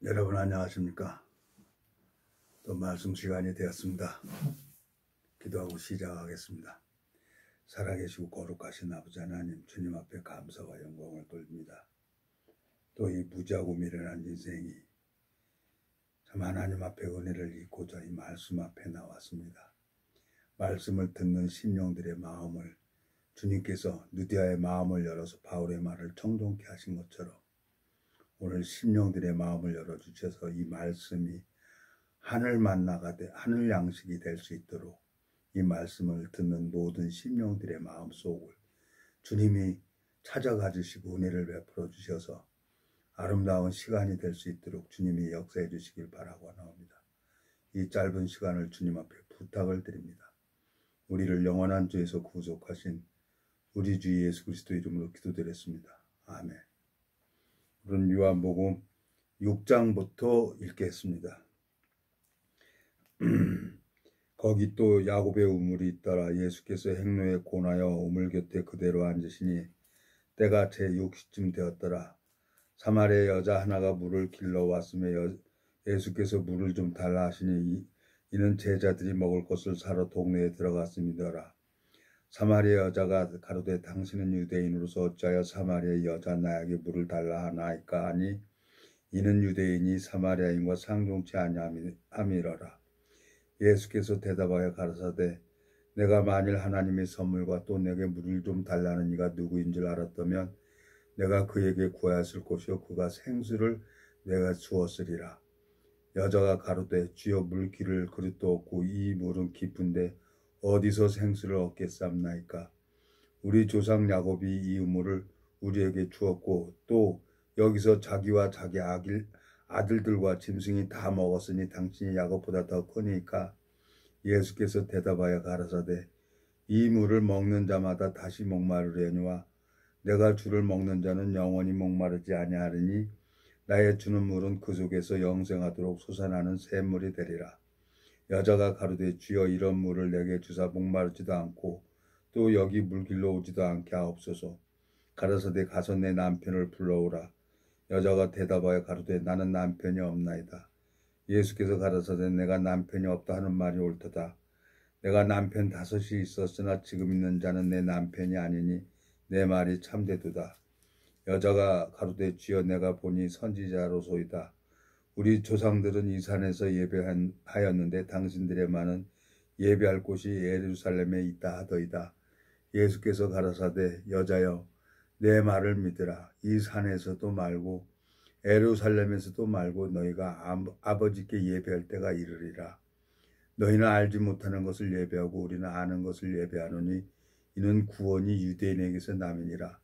여러분 안녕하십니까? 또 말씀 시간이 되었습니다. 기도하고 시작하겠습니다. 살아계시고 거룩하신 아버지 하나님, 주님 앞에 감사와 영광을 돌립니다. 또 이 무지하고 미련한 인생이 참 하나님 앞에 은혜를 잊고자 이 말씀 앞에 나왔습니다. 말씀을 듣는 심령들의 마음을 주님께서 누디아의 마음을 열어서 바울의 말을 청종케 하신 것처럼 오늘 심령들의 마음을 열어주셔서 이 말씀이 하늘 만나가 하늘 양식이 될 수 있도록 이 말씀을 듣는 모든 심령들의 마음속을 주님이 찾아가 주시고 은혜를 베풀어 주셔서 아름다운 시간이 될 수 있도록 주님이 역사해 주시길 바라고 나옵니다. 이 짧은 시간을 주님 앞에 부탁을 드립니다. 우리를 영원한 죄에서 구속하신 우리 주 예수 그리스도 이름으로 기도드렸습니다. 아멘. 우리는 요한복음 6장부터 읽겠습니다. 거기 또 야곱의 우물이 있더라. 예수께서 행로에 고나여 우물 곁에 그대로 앉으시니 때가 제 6시쯤 되었더라. 사마리아 여자 하나가 물을 길러 왔으며 예수께서 물을 좀 달라 하시니 이는 제자들이 먹을 것을 사러 동네에 들어갔음이더라. 사마리아 여자가 가로되 당신은 유대인으로서 어찌하여 사마리아 여자 나에게 물을 달라 하나이까 하니 이는 유대인이 사마리아인과 상종치 아니함이러라. 예수께서 대답하여 가라사대 내가 만일 하나님의 선물과 또 내게 물을 좀 달라는 이가 누구인 줄 알았다면 내가 그에게 구하였을 것이요 그가 생수를 내가 주었으리라. 여자가 가로되 주여 물기를 그릇도 없고 이 물은 깊은데 어디서 생수를 얻겠사옵나이까. 우리 조상 야곱이 이 우물을 우리에게 주었고 또 여기서 자기와 자기 아들들과 짐승이 다 먹었으니 당신이 야곱보다 더 크니까. 예수께서 대답하여 가라사대 이 물을 먹는 자마다 다시 목마르려니와 내가 주를 먹는 자는 영원히 목마르지 아니하리니 나의 주는 물은 그 속에서 영생하도록 솟아나는 샘물이 되리라. 여자가 가로되 주여 이런 물을 내게 주사 목마르지도 않고 또 여기 물길로 오지도 않게 하옵소서. 가라사대 가서 내 남편을 불러오라. 여자가 대답하여 가로되 나는 남편이 없나이다. 예수께서 가라사대 내가 남편이 없다 하는 말이 옳도다. 내가 남편 5이 있었으나 지금 있는 자는 내 남편이 아니니 내 말이 참되도다. 여자가 가로되 주여 내가 보니 선지자로소이다. 우리 조상들은 이 산에서 예배하였는데 당신들의 말은 예배할 곳이 예루살렘에 있다 하더이다. 예수께서 가라사대 여자여 내 말을 믿으라. 이 산에서도 말고 예루살렘에서도 말고 너희가 아버지께 예배할 때가 이르리라. 너희는 알지 못하는 것을 예배하고 우리는 아는 것을 예배하노니 이는 구원이 유대인에게서 남이니라.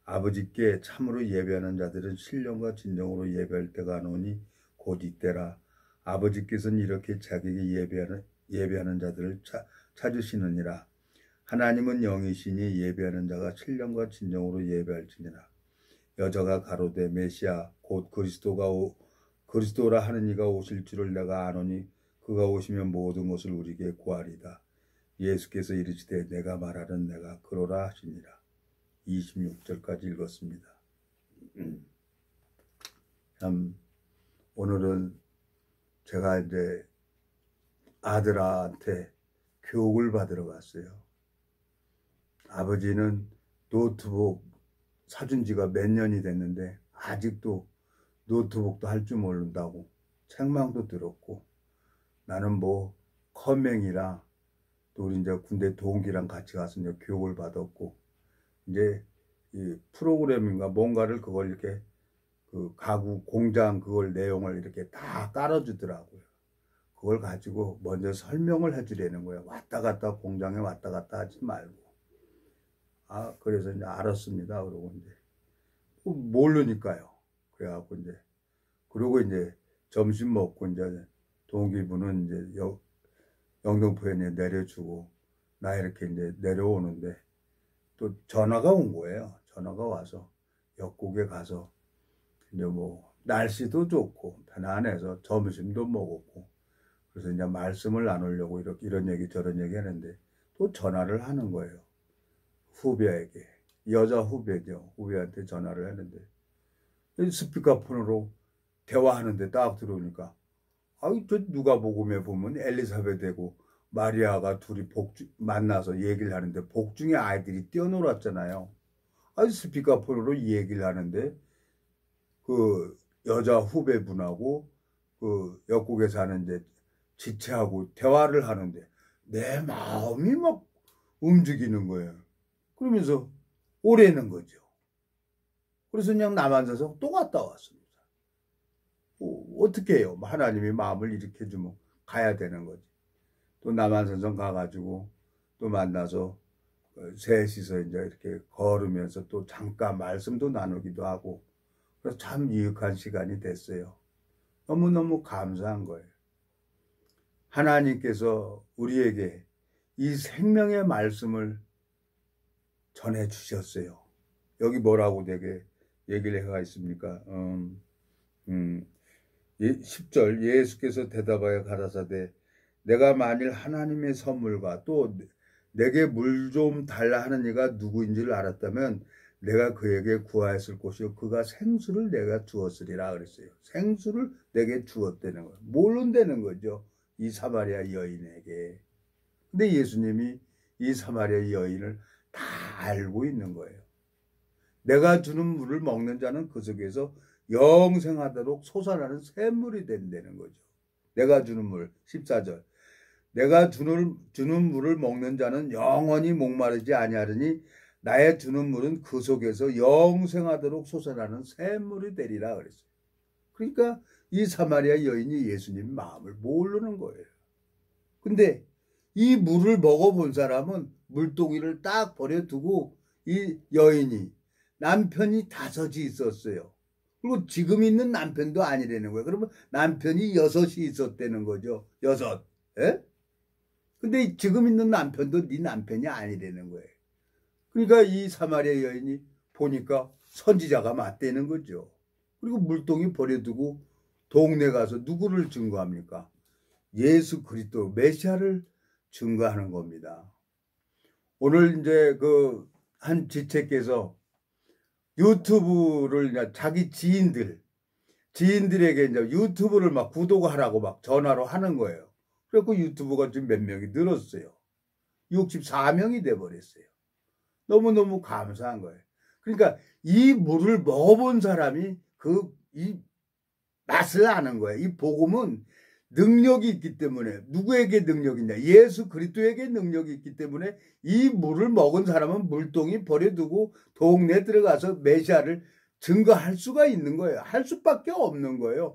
아버지께 참으로 예배하는 자들은 신령과 진정으로 예배할 때가 오니 곧 이때라. 아버지께서는 이렇게 자기에게 예배하는 자들을 찾으시느니라. 하나님은 영이시니 예배하는 자가 신령과 진정으로 예배할지니라. 여자가 가로되 메시아 곧 그리스도라 하는 이가 오실 줄을 내가 아노니 그가 오시면 모든 것을 우리에게 구하리다. 예수께서 이르시되 내가 말하는 내가 그러라 하시니라. 26절까지 읽었습니다. 참 오늘은 제가 이제 아들한테 교육을 받으러 갔어요. 아버지는 노트북 사준 지가 몇 년이 됐는데 아직도 노트북도 할 줄 모른다고 책망도 들었고 나는 뭐 커맹이라 또 우리 이제 군대 동기랑 같이 가서 이제 교육을 받았고 이제 이 프로그래밍과 뭔가를 그걸 이렇게 그 가구 공장 그걸 내용을 이렇게 다 깔아주더라고요. 그걸 가지고 먼저 설명을 해주려는 거예요. 왔다 갔다 공장에 왔다 갔다 하지 말고. 그래서 이제 알았습니다. 그러고 이제 모르니까요. 그래갖고 이제 그러고 이제 점심 먹고 이제 동기분은 이제 영등포에 이제 내려주고 나 이렇게 이제 내려오는데 또 전화가 온 거예요. 전화가 와서 역곡에 가서 이제 뭐 날씨도 좋고 편안해서 점심도 먹었고 그래서 이제 말씀을 나누려고 이런 얘기 저런 얘기 하는데 또 전화를 하는 거예요. 후배에게. 여자 후배죠. 후배한테 전화를 했는데 스피커폰으로 대화하는데 딱 들어오니까 아이 저 누가복음에 보면 엘리사벳하고 마리아가 둘이 만나서 얘기를 하는데 복중에 아이들이 뛰어놀았잖아요. 아주 스피커폰으로 얘기를 하는데 그 여자 후배분하고 그 역국에 사는 이제 지체하고 대화를 하는데 내 마음이 막 움직이는 거예요. 그러면서 오래는 거죠. 그래서 그냥 남한산성 또 갔다 왔습니다. 어떻게 해요? 하나님이 마음을 일으켜주면 가야 되는 거지. 또 남한산성 가가지고 또 만나서 셋이서 이제 이렇게 걸으면서 또 잠깐 말씀도 나누기도 하고 그래서 참 유익한 시간이 됐어요. 너무너무 감사한 거예요. 하나님께서 우리에게 이 생명의 말씀을 전해주셨어요. 여기 뭐라고 되게 얘기를 해가 있습니까? 10절 예수께서 대답하여 가라사대 내가 만일 하나님의 선물과 또 내게 물 좀 달라 하는 이가 누구인지를 알았다면 내가 그에게 구하였을 것이요 그가 생수를 내가 주었으리라 그랬어요. 생수를 내게 주었다는 거예요. 모른다는 거죠. 이 사마리아 여인에게. 근데 예수님이 이 사마리아 여인을 다 알고 있는 거예요. 내가 주는 물을 먹는 자는 그 속에서 영생하도록 솟아나는 샘물이 된다는 거죠. 내가 주는 물 14절 내가 주는 물을 먹는 자는 영원히 목마르지 아니하리니 나의 주는 물은 그 속에서 영생하도록 솟아나는 샘물이 되리라 그랬어요. 그러니까 이 사마리아 여인이 예수님 마음을 모르는 거예요. 근데 이 물을 먹어본 사람은 물동이를 딱 버려두고 이 여인이 남편이 5이 있었어요. 그리고 지금 있는 남편도 아니라는 거예요. 그러면 남편이 6이 있었다는 거죠. 6. 예? 근데 지금 있는 남편도 네 남편이 아니라는 거예요. 그러니까 이 사마리아 여인이 보니까 선지자가 맞다는 거죠. 그리고 물동이 버려두고 동네 가서 누구를 증거합니까? 예수 그리스도 메시아를 증거하는 겁니다. 오늘 이제 그 한 지체께서 유튜브를 자기 지인들에게 이제 유튜브를 막 구독하라고 막 전화로 하는 거예요. 그래서 유튜브가 지금 몇 명이 늘었어요. 64명이 돼버렸어요. 너무너무 감사한 거예요. 그러니까 이 물을 먹어본 사람이 이 맛을 아는 거예요. 이 복음은 능력이 있기 때문에 누구에게 능력이 있냐? 예수 그리스도에게 능력이 있기 때문에 이 물을 먹은 사람은 물동이 버려두고 동네에 들어가서 메시아를 증거할 수가 있는 거예요. 할 수밖에 없는 거예요.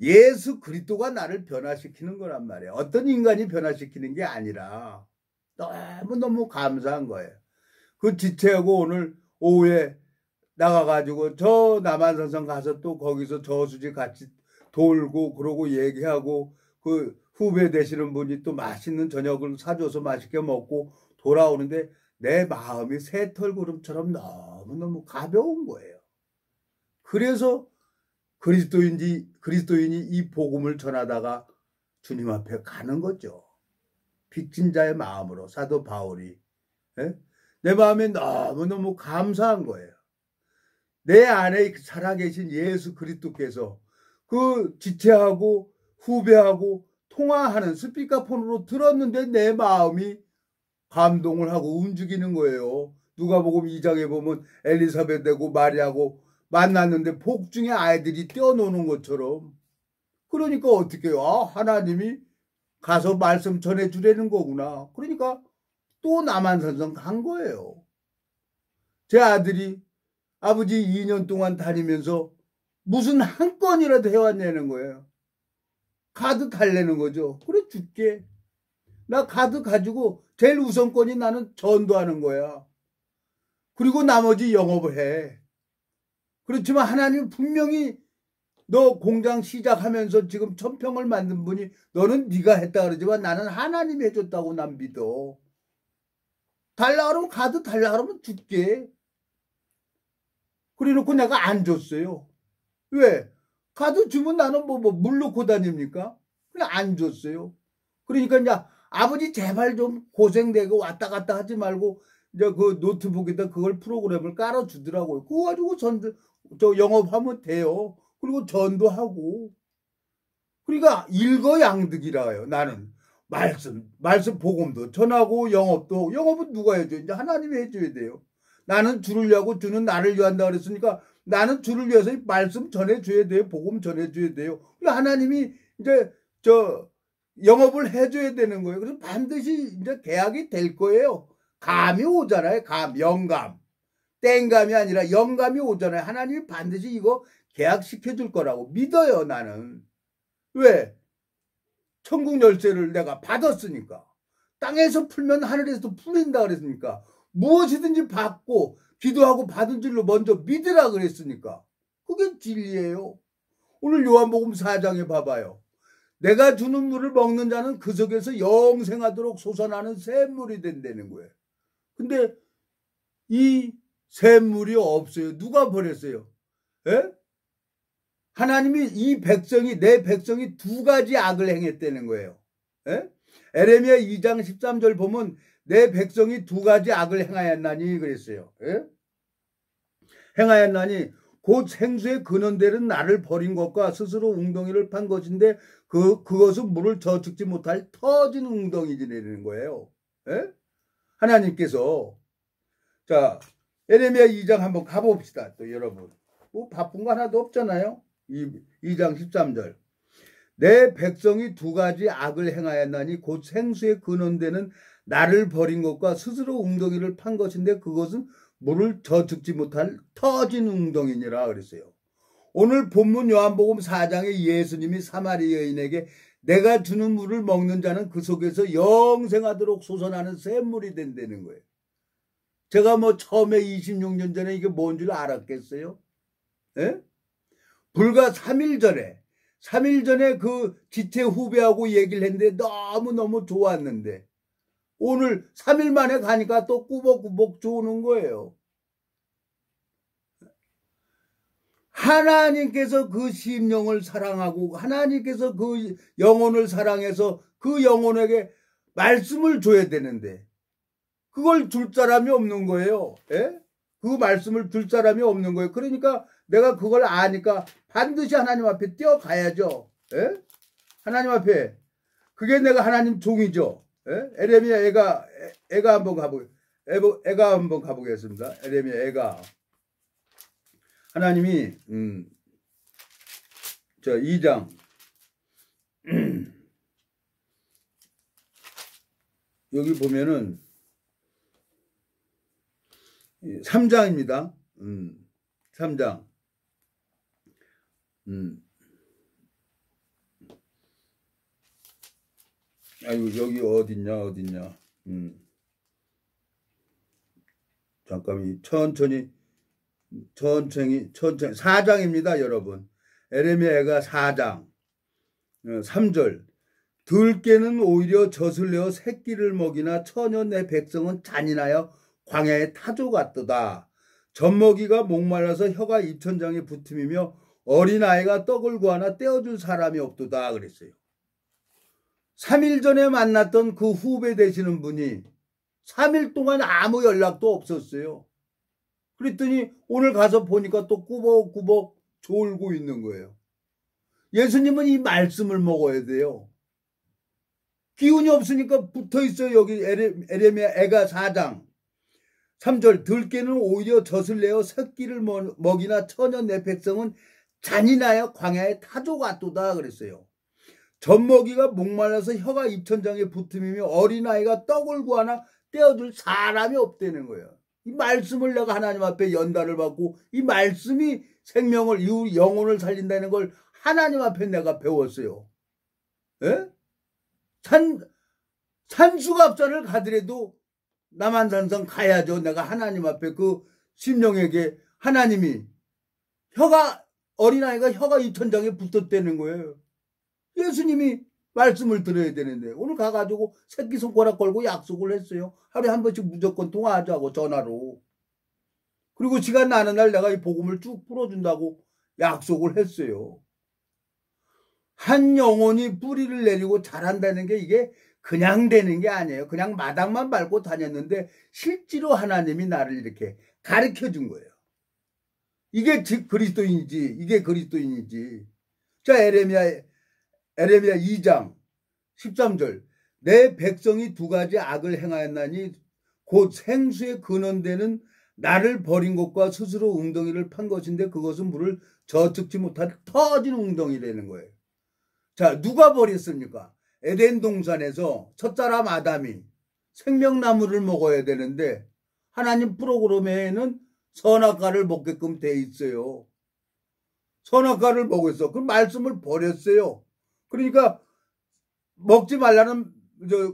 예수 그리스도가 나를 변화시키는 거란 말이에요. 어떤 인간이 변화시키는 게 아니라 너무너무 감사한 거예요. 그 지체하고 오늘 오후에 나가가지고 저 남한산성 가서 또 거기서 저수지 같이 돌고 그러고 얘기하고 그 후배 되시는 분이 또 맛있는 저녁을 사줘서 맛있게 먹고 돌아오는데 내 마음이 새털구름처럼 너무너무 가벼운 거예요. 그래서 그리스도인이 이 복음을 전하다가 주님 앞에 가는 거죠. 빚진 자의 마음으로 사도 바울이. 내 마음에 너무너무 감사한 거예요. 내 안에 살아계신 예수 그리스도께서 그 지체하고 후배하고 통화하는 스피커폰으로 들었는데 내 마음이 감동을 하고 움직이는 거예요. 누가복음 2장에 보면 엘리사벳하고 마리아하고 만났는데 복중에 아이들이 뛰어노는 것처럼. 그러니까 어떻게 해요? 하나님이 가서 말씀 전해주려는 거구나. 그러니까 또 남한산성 간 거예요. 제 아들이 아버지 2년 동안 다니면서 무슨 한 건이라도 해왔냐는 거예요. 카드 달래는 거죠. 그래 줄게. 나 카드 가지고 제일 우선권이 나는 전도하는 거야. 그리고 나머지 영업을 해. 그렇지만 하나님 분명히 너 공장 시작하면서 지금 1000평을 만든 분이 너는 네가 했다 그러지만 나는 하나님이 해줬다고 난 믿어. 달라 그러면 카드 달라 그러면 줄게. 그래놓고 내가 안 줬어요. 왜? 카드 주면 나는 물 넣고 다닙니까? 그냥 안 줬어요. 그러니까 이제 아버지 제발 좀 고생되고 왔다 갔다 하지 말고 이제 그 노트북에다 그걸 프로그램을 깔아주더라고요. 그거 가지고 저 영업하면 돼요. 그리고 전도하고. 그러니까 일거양득이라요. 나는 말씀 복음도 전하고 영업은 누가 해줘요? 이제 하나님이 해줘야 돼요. 나는 주를 위하고 주는 나를 위한다 그랬으니까 나는 주를 위해서 말씀 전해줘야 돼요. 복음 전해줘야 돼요. 하나님이 이제 영업을 해줘야 되는 거예요. 그래서 반드시 이제 계약이 될 거예요. 감이 오잖아요. 영감. 땡감이 아니라 영감이 오잖아요. 하나님이 반드시 이거 계약시켜줄 거라고 믿어요, 나는. 왜? 천국 열쇠를 내가 받았으니까. 땅에서 풀면 하늘에서도 풀린다 그랬으니까. 무엇이든지 받고 기도하고 받은 줄로 먼저 믿으라 그랬으니까. 그게 진리예요. 오늘 요한복음 4장에 봐봐요. 내가 주는 물을 먹는 자는 그 속에서 영생하도록 솟아나는 샘물이 된다는 거예요. 근데 이 샘물이 없어요. 누가 버렸어요? 에? 하나님이 내 백성이 두 가지 악을 행했다는 거예요. 에? 에레미야 2장 13절 보면 내 백성이 두 가지 악을 행하였나니 그랬어요. 에? 행하였나니 곧 생수의 근원되는 나를 버린 것과 스스로 웅덩이를 판 것인데 그것은 물을 저축지 못할 터진 웅덩이지라는 거예요. 에? 하나님께서 자 에레미야 2장 한번 가봅시다. 또 여러분 뭐 바쁜 거 하나도 없잖아요. 2장 13절 내 백성이 두 가지 악을 행하였나니 곧 생수의 근원되는 나를 버린 것과 스스로 웅덩이를 판 것인데 그것은 물을 저축지 못할 터진 웅덩이니라 그랬어요. 오늘 본문 요한복음 4장에 예수님이 사마리 여인에게 내가 주는 물을 먹는 자는 그 속에서 영생하도록 솟아나는 샘물이 된다는 거예요. 제가 뭐 처음에 26년 전에 이게 뭔 줄 알았겠어요? 예? 불과 3일 전에 그 지체 후배하고 얘기를 했는데 너무너무 좋았는데 오늘 3일 만에 가니까 또 꾸벅꾸벅 좋은 거예요. 하나님께서 그 심령을 사랑하고 하나님께서 그 영혼을 사랑해서 그 영혼에게 말씀을 줘야 되는데 그걸 줄 사람이 없는 거예요. 예? 그 말씀을 줄 사람이 없는 거예요. 그러니까 내가 그걸 아니까 반드시 하나님 앞에 뛰어가야죠. 예? 하나님 앞에. 그게 내가 하나님 종이죠. 예? 에레미야 애가 한번 가보겠습니다. 에레미야 애가. 하나님이 2장 여기 보면은 3장입니다. 3장. 아이고 여기 어딨냐. 잠깐만 천천히 4장입니다, 여러분. 에레미야가 4장 3절 들깨는 오히려 젖을 내어 새끼를 먹이나 처녀 내 백성은 잔인하여 광야에 타조 같도다. 젖먹이가 목말라서 혀가 입천장에 붙음이며 어린아이가 떡을 구하나 떼어줄 사람이 없도다 그랬어요. 3일 전에 만났던 그 후배 되시는 분이 3일 동안 아무 연락도 없었어요. 그랬더니 오늘 가서 보니까 또 꾸벅꾸벅 졸고 있는 거예요. 예수님은 이 말씀을 먹어야 돼요. 기운이 없으니까 붙어있어요. 여기 에레미야 애가 4장 3절 들깨는 오히려 젖을 내어 새끼를 먹이나 처녀 내 백성은 잔인하여 광야에 타조 같도다 그랬어요. 젖먹이가 목말라서 혀가 입천장에 붙음이며 어린아이가 떡을 구하나 떼어줄 사람이 없다는 거예요. 이 말씀을 내가 하나님 앞에 연단을 받고 이 말씀이 생명을 이 영혼을 살린다는 걸 하나님 앞에 내가 배웠어요. 예? 산수갑산을 가더라도 남한산성 가야죠. 내가 하나님 앞에 그 심령에게 하나님이 어린아이가 혀가 입천장에 붙었다는 거예요. 예수님이 말씀을 들어야 되는데 오늘 가가지고 새끼손가락 걸고 약속을 했어요. 하루에 한 번씩 무조건 통화하자고 전화로. 그리고 시간 나는 날 내가 이 복음을 쭉 풀어준다고 약속을 했어요. 한 영혼이 뿌리를 내리고 자란다는 게 이게 그냥 되는 게 아니에요. 그냥 마당만 밟고 다녔는데 실제로 하나님이 나를 이렇게 가르쳐 준 거예요. 이게 즉 그리스도인이지. 이게 그리스도인이지. 자, 에레미야 2장 13절. 내 백성이 두 가지 악을 행하였나니 곧 생수의 근원되는 나를 버린 것과 스스로 웅덩이를 판 것인데 그것은 물을 저축지 못한 터진 웅덩이라는 거예요. 자, 누가 버렸습니까? 에덴 동산에서 첫사람 아담이 생명나무를 먹어야 되는데 하나님 프로그램에는 선악과를 먹게끔 돼 있어요. 선악과를 먹었어. 그 말씀을 버렸어요. 그러니까 먹지 말라는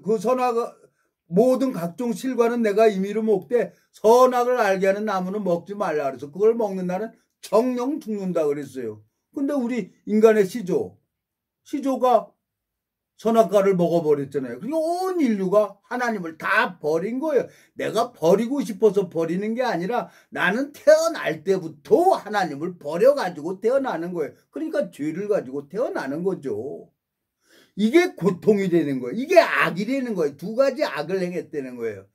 그 선악 모든 각종 실과는 내가 임의로 먹되 선악을 알게 하는 나무는 먹지 말라 그래서 그걸 먹는 날은 정령 죽는다 그랬어요. 근데 우리 인간의 시조가 선악과를 먹어버렸잖아요. 그리고 온 인류가 하나님을 다 버린 거예요. 내가 버리고 싶어서 버리는 게 아니라 나는 태어날 때부터 하나님을 버려가지고 태어나는 거예요. 그러니까 죄를 가지고 태어나는 거죠. 이게 고통이 되는 거예요. 이게 악이 되는 거예요. 두 가지 악을 행했다는 거예요.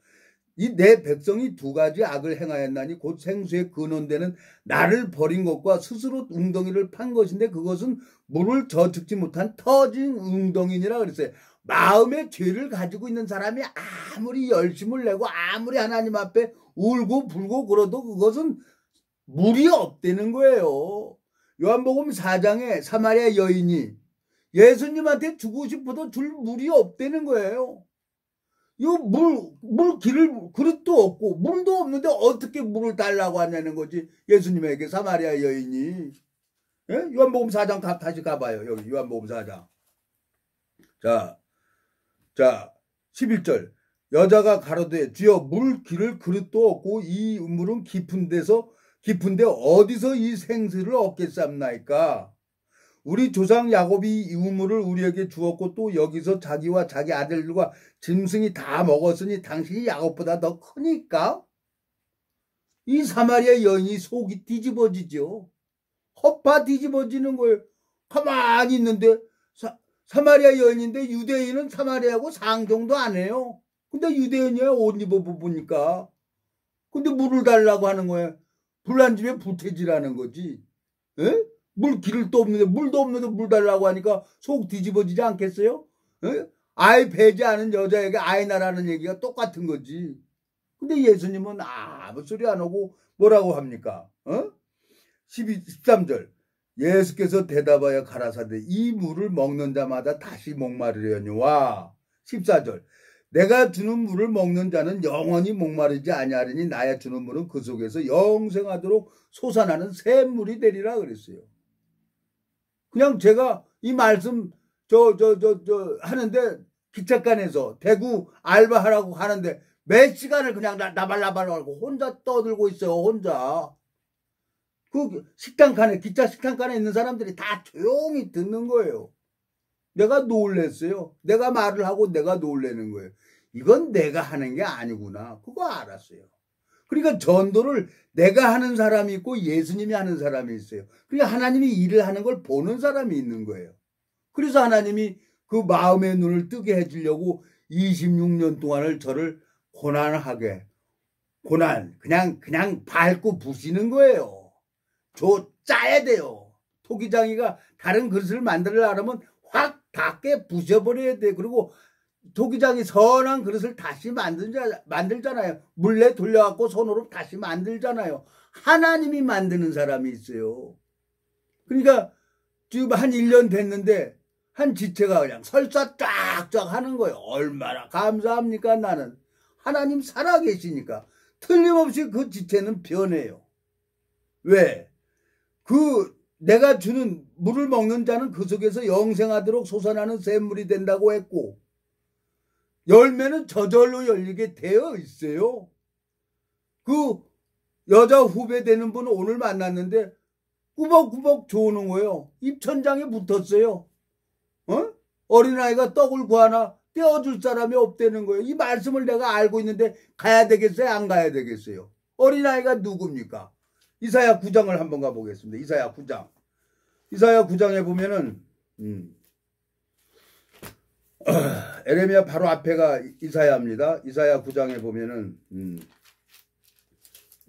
이 내 백성이 두 가지 악을 행하였나니 곧 생수의 근원되는 나를 버린 것과 스스로 웅덩이를 판 것인데 그것은 물을 저축지 못한 터진 웅덩이니라 그랬어요. 마음의 죄를 가지고 있는 사람이 아무리 열심을 내고 아무리 하나님 앞에 울고 불고 그러도 그것은 물이 없다는 거예요. 요한복음 4장에 사마리아 여인이 예수님한테 주고 싶어도 줄 물이 없다는 거예요. 이거 그릇도 없고 물도 없는데 어떻게 물을 달라고 하냐는 거지. 예수님에게 사마리아 여인이. 예? 요한복음 4장 다시 가봐요. 여기 요한복음 4장. 자 11절. 여자가 가로되 주여 물 기를 그릇도 없고 이 물은 깊은데 어디서 이 생수를 얻겠삼나이까. 우리 조상 야곱이 이 우물을 우리에게 주었고 또 여기서 자기와 자기 아들들과 짐승이 다 먹었으니 당신이 야곱보다 더 크니까. 이 사마리아 여인이 속이 뒤집어지죠. 허파 뒤집어지는 거예요. 가만히 있는데 사마리아 여인인데 유대인은 사마리아하고 상종도 안 해요. 근데 유대인이야 옷 입어보니까. 근데 물을 달라고 하는 거예요. 불난 집에 불태지라는 거지. 에? 물도 없는데 물 달라고 하니까 속 뒤집어지지 않겠어요? 에? 아이 배지 않은 여자에게 아이 나라는 얘기가 똑같은 거지. 근데 예수님은 아무 소리 안 하고 뭐라고 합니까? 13절. 예수께서 대답하여 가라사대 이 물을 먹는 자마다 다시 목마르려니와. 14절. 내가 주는 물을 먹는 자는 영원히 목마르지 아니하리니 나의 주는 물은 그 속에서 영생하도록 솟아나는 샘물이 되리라 그랬어요. 그냥 제가 이 말씀 하는데 기차간에서 대구 알바하라고 하는데 몇 시간을 그냥 나발나발하고 혼자 떠들고 있어요. 혼자. 그 기차 식당칸에 있는 사람들이 다 조용히 듣는 거예요. 내가 놀랬어요. 내가 말을 하고 내가 놀래는 거예요. 이건 내가 하는 게 아니구나. 그거 알았어요. 그러니까 전도를 내가 하는 사람이 있고 예수님이 하는 사람이 있어요. 그러니까 하나님이 일을 하는 걸 보는 사람이 있는 거예요. 그래서 하나님이 그 마음의 눈을 뜨게 해주려고 26년 동안을 저를 그냥 밟고 부시는 거예요. 짜야 돼요. 토기장이가 다른 그릇을 만들려면 확 닿게 부셔버려야 돼. 그리고 토기장이 선한 그릇을 다시 만들잖아요. 물레 돌려갖고 손으로 다시 만들잖아요. 하나님이 만드는 사람이 있어요. 그러니까 지금 한 1년 됐는데 한 지체가 그냥 설사 쫙쫙 하는 거예요. 얼마나 감사합니까 나는. 하나님 살아계시니까. 틀림없이 그 지체는 변해요. 왜? 내가 주는 물을 먹는 자는 그 속에서 영생하도록 솟아나는 샘물이 된다고 했고 열매는 저절로 열리게 되어 있어요. 그 여자 후배 되는 분 오늘 만났는데 꾸벅꾸벅 좋으는 거예요. 입천장에 붙었어요. 어린아이가 떡을 구하나 떼어줄 사람이 없다는 거예요. 이 말씀을 내가 알고 있는데 가야 되겠어요? 안 가야 되겠어요? 어린아이가 누굽니까? 이사야 9장을 한번 가보겠습니다. 이사야 9장. 이사야 9장에 보면은 에레미야 바로 앞에가 이사야입니다. 이사야 9장에 보면은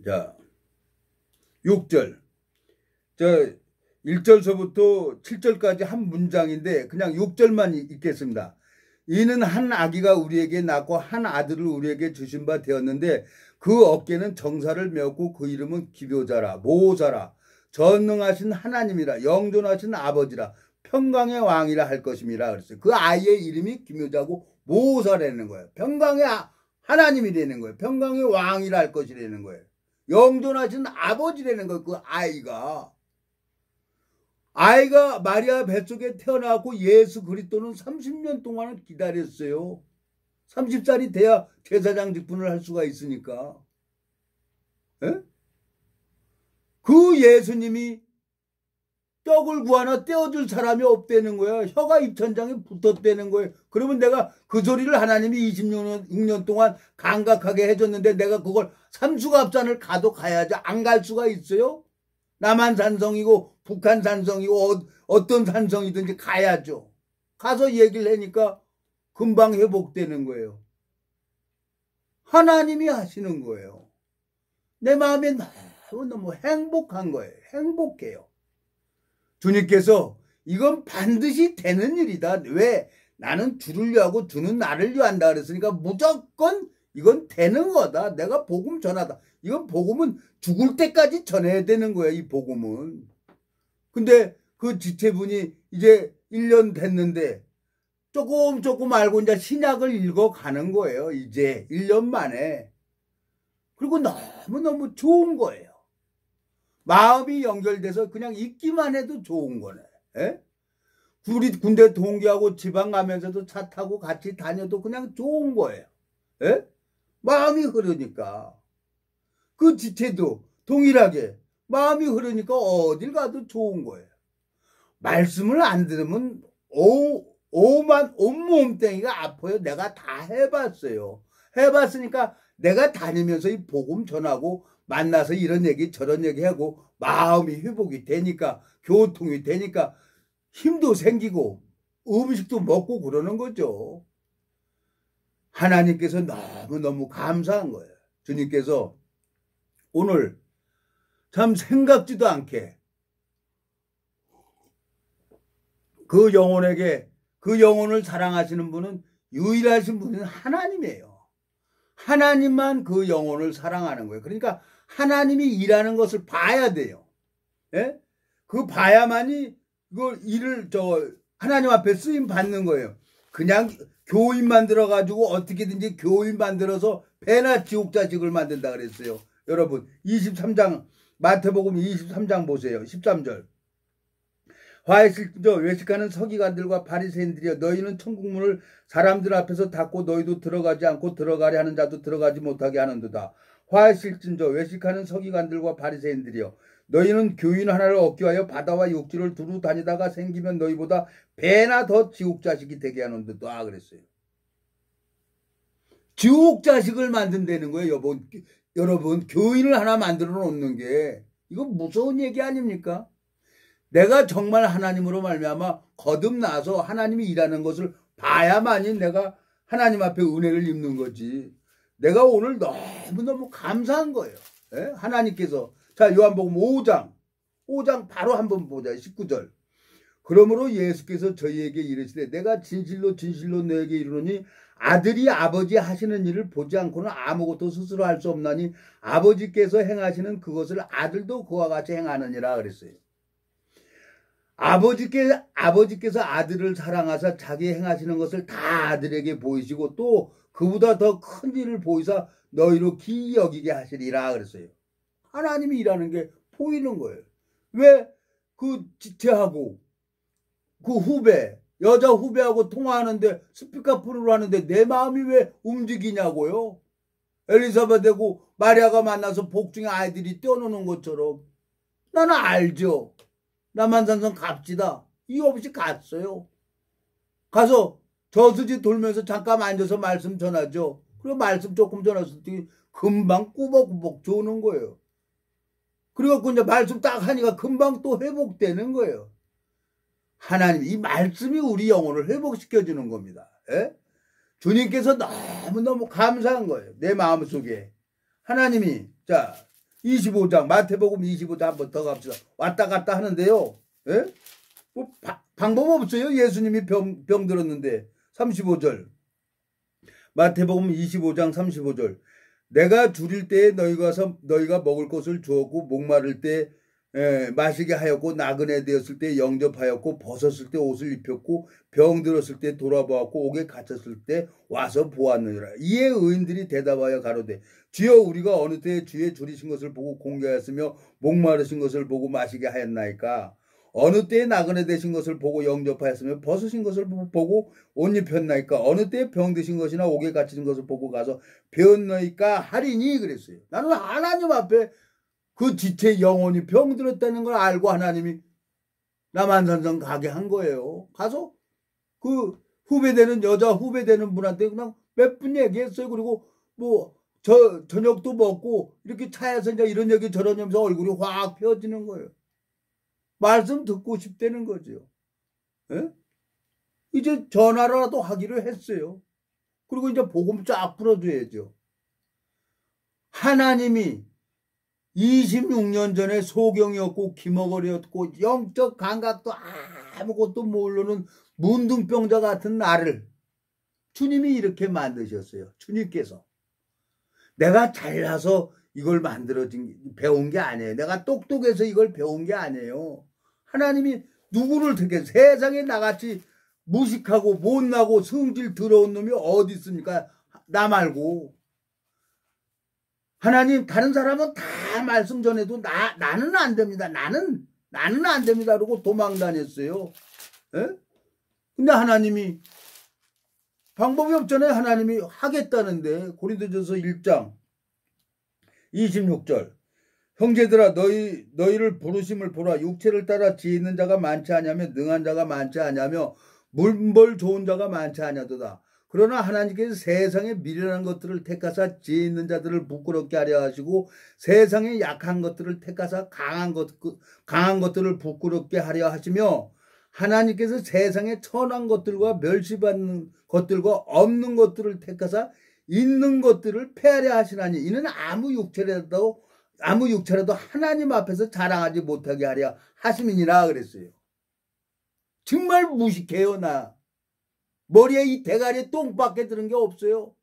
자 6절 저 1절서부터 7절까지 한 문장인데 그냥 6절만 읽겠습니다. 이는 한 아기가 우리에게 낳고 한 아들을 우리에게 주신 바 되었는데 그 어깨는 정사를 메었고 그 이름은 기묘자라 모호자라 전능하신 하나님이라 영존하신 아버지라 평강의 왕이라 할 것임이라 그랬어요. 그 아이의 이름이 기묘자고 모호자라는 거예요. 평강의 하나님이 되는 거예요. 평강의 왕이라 할 것이라는 거예요. 영존하신 아버지라는 거예요. 그 아이가 마리아 뱃속에 태어나고 예수 그리스도는 30년 동안을 기다렸어요. 30살이 돼야 제사장 직분을 할 수가 있으니까. 에? 그 예수님이 떡을 구하나 떼어줄 사람이 없다는 거야. 혀가 입천장에 붙었다는 거예요. 그러면 내가 그 소리를 하나님이 26년 동안 감각하게 해줬는데 내가 그걸 삼수갑산을 가도 가야지 안 갈 수가 있어요? 남한 산성이고 북한 산성이고 어떤 산성이든지 가야죠. 가서 얘기를 하니까 금방 회복되는 거예요. 하나님이 하시는 거예요. 내 마음에 너무 행복한 거예요. 행복해요. 주님께서 이건 반드시 되는 일이다. 왜? 나는 주를 위하고 주는 나를 위한다 그랬으니까 무조건 이건 되는 거다. 내가 복음 전하다. 이건 복음은 죽을 때까지 전해야 되는 거야. 이 복음은. 근데 그 지체분이 이제 1년 됐는데 조금 알고 이제 신약을 읽어가는 거예요. 이제 1년 만에. 그리고 너무너무 좋은 거예요. 마음이 연결돼서 그냥 있기만 해도 좋은 거네. 에? 우리 군대 동기하고 지방 가면서도 차 타고 같이 다녀도 그냥 좋은 거예요. 에? 마음이 흐르니까. 그 지체도 동일하게 마음이 흐르니까 어딜 가도 좋은 거예요. 말씀을 안 들으면 온몸뚱이가 아파요. 내가 다 해봤어요. 해봤으니까 내가 다니면서 이 복음 전하고 만나서 이런 얘기 저런 얘기하고 마음이 회복이 되니까 교통이 되니까 힘도 생기고 음식도 먹고 그러는 거죠. 하나님께서 너무너무 감사한 거예요. 주님께서 오늘 참 생각지도 않게 그 영혼에게 그 영혼을 사랑하시는 분은 유일하신 분은 하나님이에요. 하나님만 그 영혼을 사랑하는 거예요. 그러니까 하나님이 일하는 것을 봐야 돼요. 예? 그 봐야만이 그걸 하나님 앞에 쓰임 받는 거예요. 그냥 교인 만들어가지고 어떻게든지 교인 만들어서 배나 지옥 자식을 만든다 그랬어요. 여러분 23장 마태복음 23장 보세요. 13절. 화해실저 외식하는 서기관들과 바리새인들이여 너희는 천국문을 사람들 앞에서 닫고 너희도 들어가지 않고 들어가려 하는 자도 들어가지 못하게 하는도다. 화해실진저 외식하는 서기관들과 바리새인들이여 너희는 교인 하나를 얻기 위하여 바다와 육지를 두루 다니다가 생기면 너희보다 배나 더 지옥 자식이 되게 하는도다 그랬어요. 지옥 자식을 만든다는 거예요. 여러분 교인을 하나 만들어 놓는 게 이거 무서운 얘기 아닙니까? 내가 정말 하나님으로 말미암아 거듭나서 하나님이 일하는 것을 봐야만이 내가 하나님 앞에 은혜를 입는 거지. 내가 오늘 너무너무 감사한 거예요. 예? 하나님께서 자 요한복음 5장 바로 한번 보자. 19절. 그러므로 예수께서 저희에게 이르시되 내가 진실로 너에게 이르노니 아들이 아버지 하시는 일을 보지 않고는 아무것도 스스로 할 수 없나니 아버지께서 행하시는 그것을 아들도 그와 같이 행하느니라 그랬어요. 아버지께서 아들을 사랑하사 자기 행하시는 것을 다 아들에게 보이시고 또 그보다 더 큰 일을 보이사 너희로 기이 여기게 하시리라 그랬어요. 하나님이 일하는 게 보이는 거예요. 왜 그 지체하고 그 여자 후배하고 통화하는데 스피커폰으로 하는데 내 마음이 왜 움직이냐고요. 엘리사벳하고 마리아가 만나서 복중에 아이들이 뛰어노는 것처럼 나는 알죠. 남한산성 갑시다. 이유 없이 갔어요. 가서 저수지 돌면서 잠깐 앉아서 말씀 전하죠. 그리고 말씀 조금 전했을 때 금방 꾸벅꾸벅 좋는 거예요. 그리고 이제 말씀 딱 하니까 금방 또 회복되는 거예요. 하나님 이 말씀이 우리 영혼을 회복시켜주는 겁니다. 에? 주님께서 너무너무 감사한 거예요. 내 마음속에. 하나님이 자 25장 마태복음 25장 한번 더 갑시다. 왔다 갔다 하는데요. 예? 뭐 방법 없어요. 예수님이 병들었는데. 35절 마태복음 25장 35절 내가 줄일 때에 너희가 먹을 것을 주었고 목마를 때 마시게 하였고 나그네 되었을 때 영접하였고 벗었을 때 옷을 입혔고 병들었을 때 돌아보았고 옥에 갇혔을 때 와서 보았느니라. 이에 의인들이 대답하여 가로되 주여 우리가 어느 때에 주의 줄이신 것을 보고 공개하였으며 목마르신 것을 보고 마시게 하였나이까. 어느 때에 나그네 되신 것을 보고 영접하였으며 벗으신 것을 보고 옷 입혔나이까. 어느 때에 병드신 것이나 옥에 갇힌 것을 보고 가서 배웠나이까 하리니 그랬어요. 나는 하나님 앞에 그 지체 영혼이 병들었다는 걸 알고 하나님이 남한산성 가게 한 거예요. 가서 그 여자 후배되는 분한테 그냥 몇 분 얘기했어요. 그리고 뭐 저녁도 먹고 이렇게 차에서 이제 이런 얘기 저런 얘기 하면서 얼굴이 확 펴지는 거예요. 말씀 듣고 싶다는 거죠. 예? 이제 전화라도 하기로 했어요. 그리고 이제 복음 쫙 풀어줘야죠. 하나님이 26년 전에 소경이었고 기머거리였고 영적 감각도 아무것도 모르는 문둥병자 같은 나를 주님이 이렇게 만드셨어요. 주님께서. 내가 잘나서 이걸 배운 게 아니에요. 내가 똑똑해서 이걸 배운 게 아니에요. 하나님이 누구를 택해 세상에 나같이 무식하고 못나고 성질 더러운 놈이 어디 있습니까? 나 말고. 하나님 다른 사람은 다 말씀 전해도 나는 안 됩니다. 나는 안 됩니다. 그러고 도망 다녔어요. 에? 근데 하나님이 방법이 없잖아요. 하나님이 하겠다는데. 고린도전서 1장 26절 형제들아 너희를 부르심을 보라. 육체를 따라 지혜 있는 자가 많지 아니하며 능한 자가 많지 아니하며 물벌 좋은 자가 많지 아니하도다. 그러나 하나님께서 세상에 미련한 것들을 택하사 지혜 있는 자들을 부끄럽게 하려 하시고 세상에 약한 것들을 택하사 강한 것들을 부끄럽게 하려 하시며 하나님께서 세상에 천한 것들과 멸시받는 것들과 없는 것들을 택하사 있는 것들을 폐하려 하시나니 이는 아무 육체라도 하나님 앞에서 자랑하지 못하게 하려 하심이니라 그랬어요. 정말 무식해요. 나 머리에 이 대가리에 똥밖에 드는 게 없어요.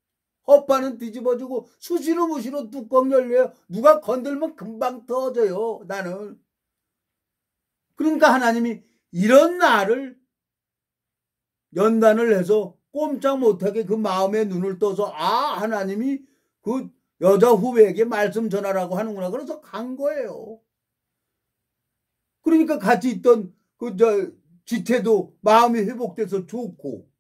헛바는 뒤집어지고 수시로 무시로 뚜껑 열려요. 누가 건들면 금방 터져요. 나는. 그러니까 하나님이 이런 나를 연단을 해서 꼼짝 못하게 그 마음에 눈을 떠서 하나님이 그 여자 후배에게 말씀 전하라고 하는구나. 그래서 간 거예요. 그러니까 같이 있던 지태도 마음이 회복돼서 좋고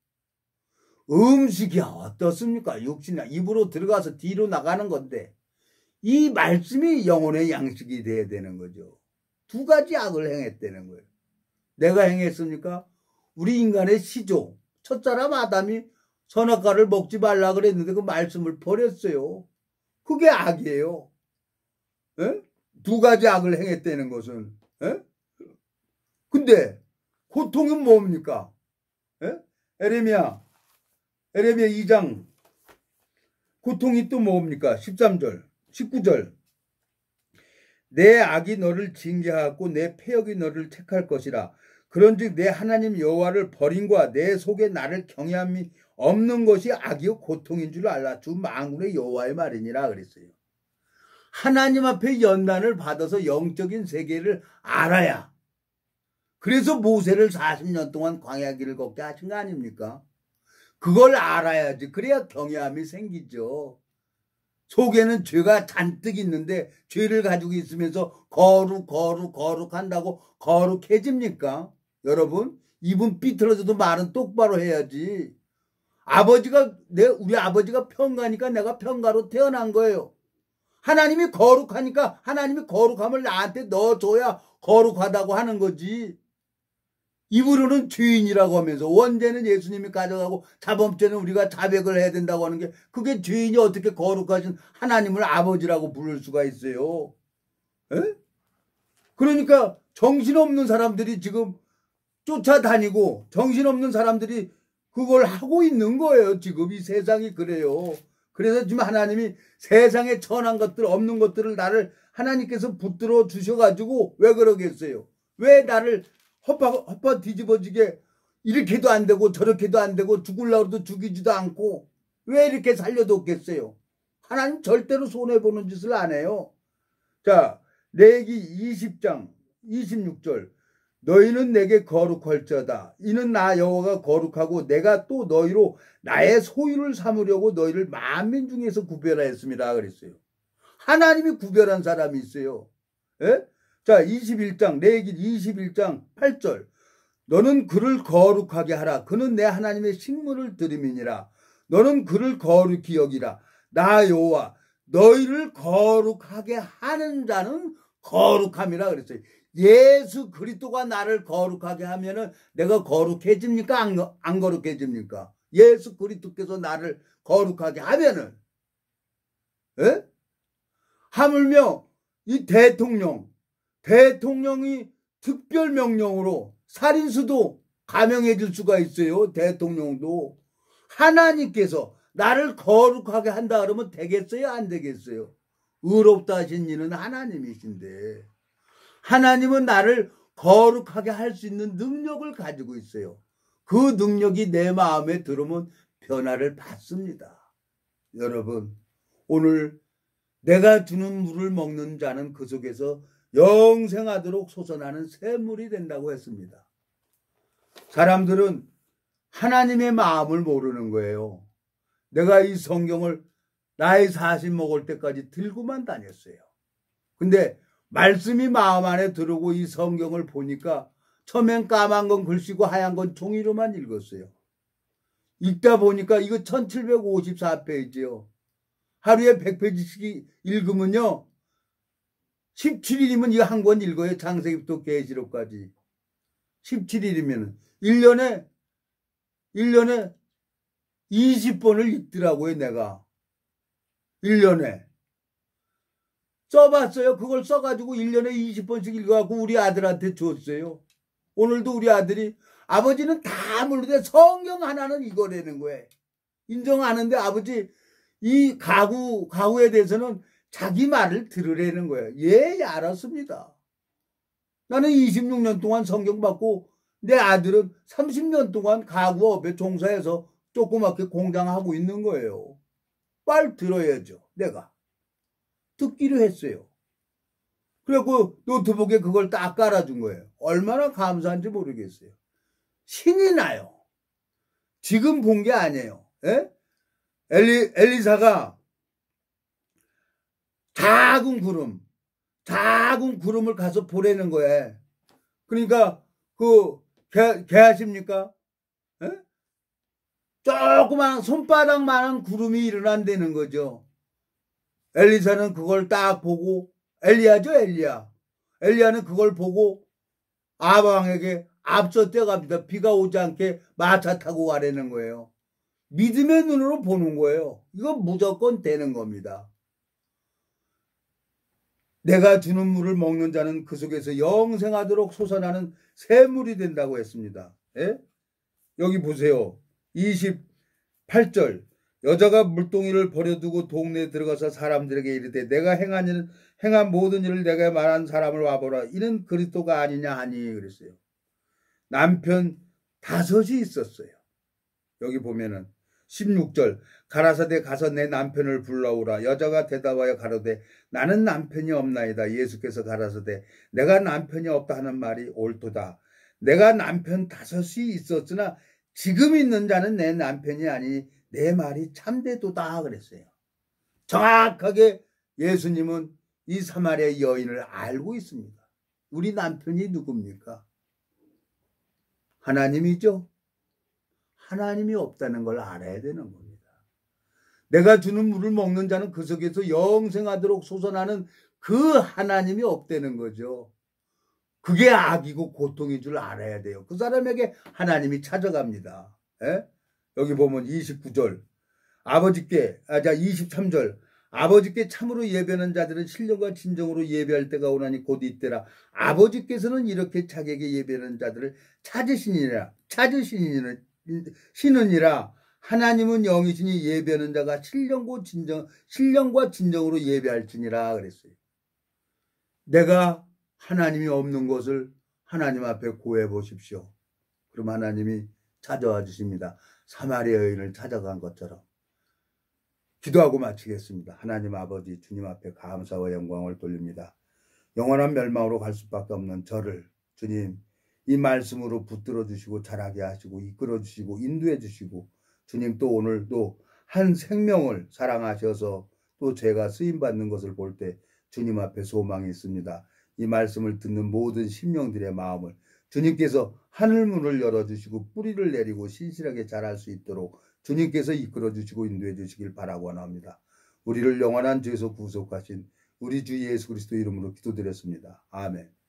음식이 어떻습니까? 육신이 입으로 들어가서 뒤로 나가는 건데 이 말씀이 영혼의 양식이 돼야 되는 거죠. 두 가지 악을 행했다는 거예요. 내가 행했습니까? 우리 인간의 시조 첫사람 아담이 선악과를 먹지 말라 그랬는데 그 말씀을 버렸어요. 그게 악이에요. 에? 두 가지 악을 행했다는 것은. 에? 근데 고통은 뭡니까? 에? 에레미야 2장 고통이 또 뭡니까? 13절 19절 내 악이 너를 징계하고 내 패역이 너를 택할 것이라. 그런즉 내 하나님 여호와를 버림과 내 속에 나를 경외함이 없는 것이 악이요 고통인 줄 알라. 주 만군의 여호와의 말이니라 그랬어요. 하나님 앞에 연단을 받아서 영적인 세계를 알아야. 그래서 모세를 40년 동안 광야 길을 걷게 하신 거 아닙니까? 그걸 알아야지. 그래야 경외함이 생기죠. 속에는 죄가 잔뜩 있는데 죄를 가지고 있으면서 거룩한다고 거룩해집니까? 여러분, 입은 삐뚤어져도 말은 똑바로 해야지. 우리 아버지가 평가니까 내가 평가로 태어난 거예요. 하나님이 거룩하니까 하나님이 거룩함을 나한테 넣어줘야 거룩하다고 하는 거지. 입으로는 죄인이라고 하면서 원죄는 예수님이 가져가고 자범죄는 우리가 자백을 해야 된다고 하는 게 그게 죄인이 어떻게 거룩하신 하나님을 아버지라고 부를 수가 있어요. 에? 그러니까 정신없는 사람들이 지금 쫓아다니고 정신없는 사람들이 그걸 하고 있는 거예요. 지금 이 세상이 그래요. 그래서 지금 하나님이 세상에 천한 것들 없는 것들을 나를 하나님께서 붙들어 주셔가지고 왜 그러겠어요? 왜 나를 헛바 뒤집어지게 이렇게도 안 되고 저렇게도 안 되고 죽으려고 해도 죽이지도 않고 왜 이렇게 살려뒀겠어요? 하나님 절대로 손해보는 짓을 안 해요. 자, 레위기 20장 26절 너희는 내게 거룩할지어다. 이는 나 여호와가 거룩하고 내가 또 너희로 나의 소유를 삼으려고 너희를 만민 중에서 구별하였습니다. 그랬어요. 하나님이 구별한 사람이 있어요. 예? 자, 21장 레위기 21장 8절 너는 그를 거룩하게 하라. 그는 내 하나님의 식물을 드림이니라. 너는 그를 거룩히 여기라. 나 여호와 너희를 거룩하게 하는 자는 거룩함이라 그랬어요. 예수 그리스도가 나를 거룩하게 하면은 내가 거룩해집니까? 안 거룩해집니까? 예수 그리스도께서 나를 거룩하게 하면은, 예? 하물며 이 대통령이 특별 명령으로 살인수도 감형해 줄 수가 있어요. 대통령도. 하나님께서 나를 거룩하게 한다 그러면 되겠어요? 안 되겠어요? 의롭다 하신 이는 하나님이신데 하나님은 나를 거룩하게 할 수 있는 능력을 가지고 있어요. 그 능력이 내 마음에 들어오면 변화를 받습니다. 여러분, 오늘 내가 주는 물을 먹는 자는 그 속에서 영생하도록 솟아나는 샘물이 된다고 했습니다. 사람들은 하나님의 마음을 모르는 거예요. 내가 이 성경을 나이 40 먹을 때까지 들고만 다녔어요. 근데 말씀이 마음 안에 들어오고 이 성경을 보니까 처음엔 까만 건 글씨고 하얀 건 종이로만 읽었어요. 읽다 보니까 이거 1754페이지요. 하루에 100페이지씩 읽으면요. 17일이면 이거 한 권 읽어요. 창세기부터 계시록까지. 17일이면 1년에 20번을 읽더라고요. 내가. 1년에. 써봤어요. 그걸 써가지고 1년에 20번씩 읽어갖고 우리 아들한테 줬어요. 오늘도 우리 아들이 아버지는 다 모르는데 성경 하나는 이거라는 거예요. 인정하는데 아버지 이 가구에 대해서는 자기 말을 들으라는 거예요. 예, 알았습니다. 나는 26년 동안 성경 받고 내 아들은 30년 동안 가구업에 종사해서 조그맣게 공장하고 있는 거예요. 빨리 들어야죠. 내가. 듣기로 했어요. 그래갖고 노트북에 그걸 딱 깔아준 거예요. 얼마나 감사한지 모르겠어요. 신이 나요. 지금 본 게 아니에요. 예? 엘리사가 작은 구름을 가서 보내는 거예요. 그러니까 개 아십니까? 예? 조그만 손바닥만한 구름이 일어난다는 거죠. 엘리사는 그걸 딱 보고 엘리야죠, 엘리야. 엘리야는 그걸 보고 아방에게 앞서 뛰어갑니다. 비가 오지 않게 마차 타고 가라는 거예요. 믿음의 눈으로 보는 거예요. 이건 무조건 되는 겁니다. 내가 주는 물을 먹는 자는 그 속에서 영생하도록 솟아나는 샘물이 된다고 했습니다. 예? 여기 보세요. 28절 여자가 물동이를 버려두고 동네에 들어가서 사람들에게 이르되 내가 행한 모든 일을 내가 말한 사람을 와보라. 이는 그리스도가 아니냐 하니 그랬어요. 남편 5이 있었어요. 여기 보면은 16절 가라사대 가서 내 남편을 불러오라. 여자가 대답하여 가로되 나는 남편이 없나이다. 예수께서 가라사대 내가 남편이 없다 하는 말이 옳도다. 내가 남편 5이 있었으나 지금 있는 자는 내 남편이 아니니 내 말이 참되도다 그랬어요. 정확하게 예수님은 이 사마리아 여인을 알고 있습니다. 우리 남편이 누굽니까? 하나님이죠. 하나님이 없다는 걸 알아야 되는 겁니다. 내가 주는 물을 먹는 자는 그 속에서 영생하도록 솟아나는 그 하나님이 없다는 거죠. 그게 악이고 고통인 줄 알아야 돼요. 그 사람에게 하나님이 찾아갑니다. 에? 여기 보면 29절 23절 아버지께 참으로 예배하는 자들은 신령과 진정으로 예배할 때가 오나니 곧 이때라. 아버지께서는 이렇게 자기에게 예배하는 자들을 찾으시느니라 하나님은 영이시니 예배하는 자가 신령과 진정으로 예배할지니라 그랬어요. 내가 하나님이 없는 것을 하나님 앞에 고해 보십시오. 그럼 하나님이 찾아와 주십니다. 사마리아 여인을 찾아간 것처럼. 기도하고 마치겠습니다. 하나님 아버지 주님 앞에 감사와 영광을 돌립니다. 영원한 멸망으로 갈 수밖에 없는 저를 주님 이 말씀으로 붙들어 주시고 자라게 하시고 이끌어 주시고 인도해 주시고 주님 또 오늘도 한 생명을 사랑하셔서 또 제가 쓰임받는 것을 볼 때 주님 앞에 소망이 있습니다. 이 말씀을 듣는 모든 심령들의 마음을 주님께서 하늘문을 열어주시고 뿌리를 내리고 신실하게 자랄 수 있도록 주님께서 이끌어 주시고 인도해 주시길 바라고 원합니다. 우리를 영원한 죄에서 구속하신 우리 주 예수 그리스도 이름으로 기도드렸습니다. 아멘.